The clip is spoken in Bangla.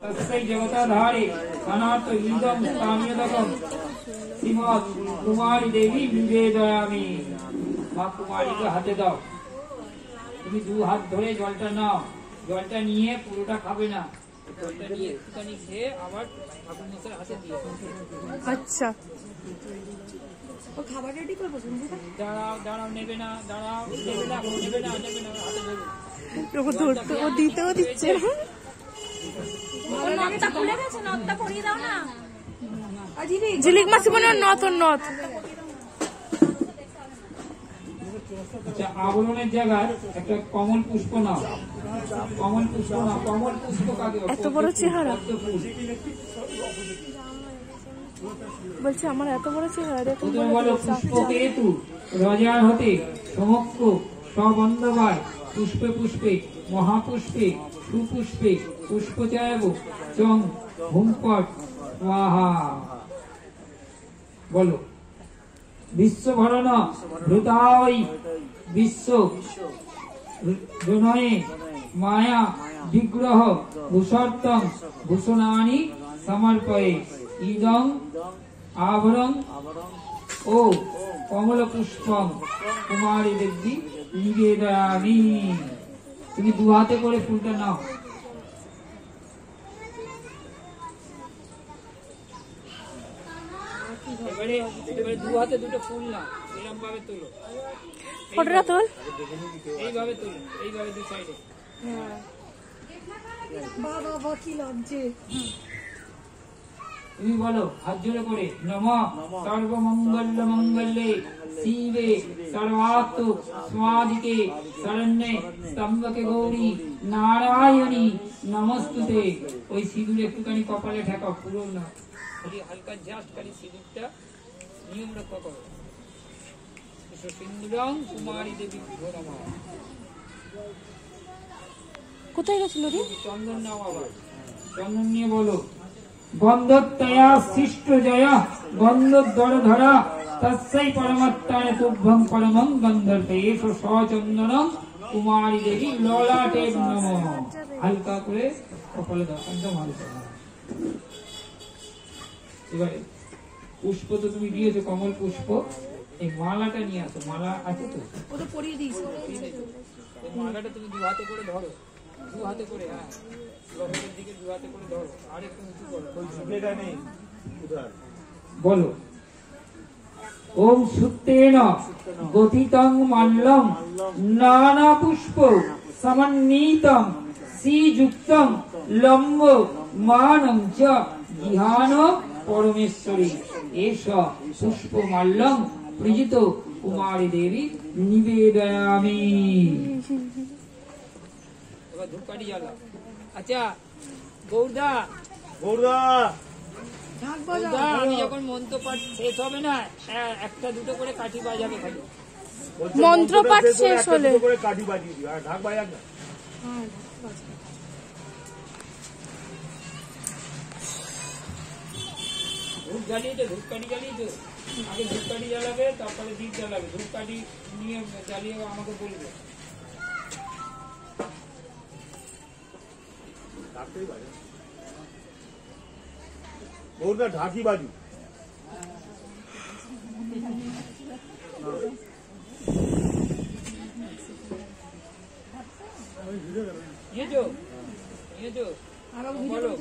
तस्यै जगताधारे अनाथ इदं स्थाम्यदकं श्रीमद् कुमारी देवी निवेदयामि। মা কুমারীকে হাতে দাও, তুমি দু হাত ধরে জলটা নাও, জলটা নিয়ে পুরোটা খাবে না, জলটা নিয়ে একটুখানি খেয়ে আবার ঠাকুর মশাইয়ের হাতে দিয়ে। আচ্ছা, ও খাবার রেডি করবো। দাঁড়াও দাঁড়াও, নেবে না, দাঁড়াও, নেবে না, নেবে না, নেবে না, হাতে ধরো। ও ধরতে, ও দিতেও দিচ্ছে না। ঝিলিক মাসি মনে হয় নথ, ওর নথ। আচ্ছা, আবরণের জায়গায় একটা কমল পুষ্প নাও, কমল পুষ্প নাও। কমল পুষ্প কাকে? এত বড় চেহারা, বলছে আমার এত বড় চেহারা দেখুন। বলো পুষ্প কেতু রজার হতে সমক্ষ সবন্ধবায় পুষ্পে পুষ্পে মহাপুষ্পে সুপুষ্পে পুষ্পচায়ব চং হুমপট স্বাহা। বলো বিশ্বভরণ ভৃতাই বিশ্ব জনয়ে মায়া বিগ্রহ ভূষর্তং ভূষণানি সমর্পয়ে ইদং আভরং ও কমল পুষ্পম কুমারী দেবী নিবেদয়ামি। তুমি দু হাতে করে ফুলটা নাও। এবারে দু হাতে দুটো ফুল নাও, এরকম ভাবে তোলো, ফটোটা তোল, এইভাবে তোলো, এইভাবে দু সাইডে। বাবা কি লাগছে। তুমি বলো হাত জোরে করে, নমঃ সর্বমঙ্গল মঙ্গলে শিবে সর্বার্থ স্বাধিকে শরণ্যে স্তম্ভকে গৌরী নারায়ণী নমস্তুতে। ওই সিঁদুর একটুখানি কপালে ঠেকাও, পুরো না, হালকা জাস্ট খালি সিঁদুরটা নিয়ম রক্ষা করো। সিন্দুরং কুমারী দেবী নমঃ। কোথায় গেছিল রে? চন্দন নাও, আবার চন্দন নিয়ে বলো বন্ধত্তয়া সৃষ্ট জয় বন্ধোদ্দর ধরা তস্যৈ পরমাত্মায় তুভ্যং পরমং গন্ধর্তে এসো সচন্দনং কুমারী দেবী ললাটে নমঃ। হালকা করে কপালে দাও, একদম হালকা। এবারে পুষ্প তো তুমি দিয়েছো, কমল পুষ্প, এই মালাটা নিয়ে আসো। মালা আছে তো? ওটা পরিয়ে দিয়েছি। মালাটা তুমি দু হাতে করে ধরো, দু হাতে করে, হ্যাঁ লকেটের দিকে দু হাতে করে ধরো, আর একটু উঁচু করো। বলো ওম সুত্তেন গঠিতং মাল্যং নানা পুষ্প সমন্বিতং শ্রীযুক্তং লম্ব মানং চ জিহান পরমেশ্বরী এষ পুষ্প মাল্যং প্রীজিত কুমারী দেবী নিবেদয়ামি। এবার ধূপকাঠি জ্বালাও। আচ্ছা গৌরদা, আমি যখন মন্ত্র পাঠ শেষ হবে না, একটা দুটো করে কাঠি বাজাবে খালি। মন্ত্র পাঠ শেষ হলে কাঠি বাজিয়ে দিও, আর ঢাক বাজাক না। ধূপ জ্বালিয়েছো, ধূপকাঠি জ্বালিয়েছো? আগে ধূপকাঠি জ্বালাবে, তারপরে দীপ জ্বালাবে। ধূপকাঠি নিয়ে জ্বালিয়ে আমাকে বলবে। গৌরদা ঢাকি বাজু। নিয়েছো? বলো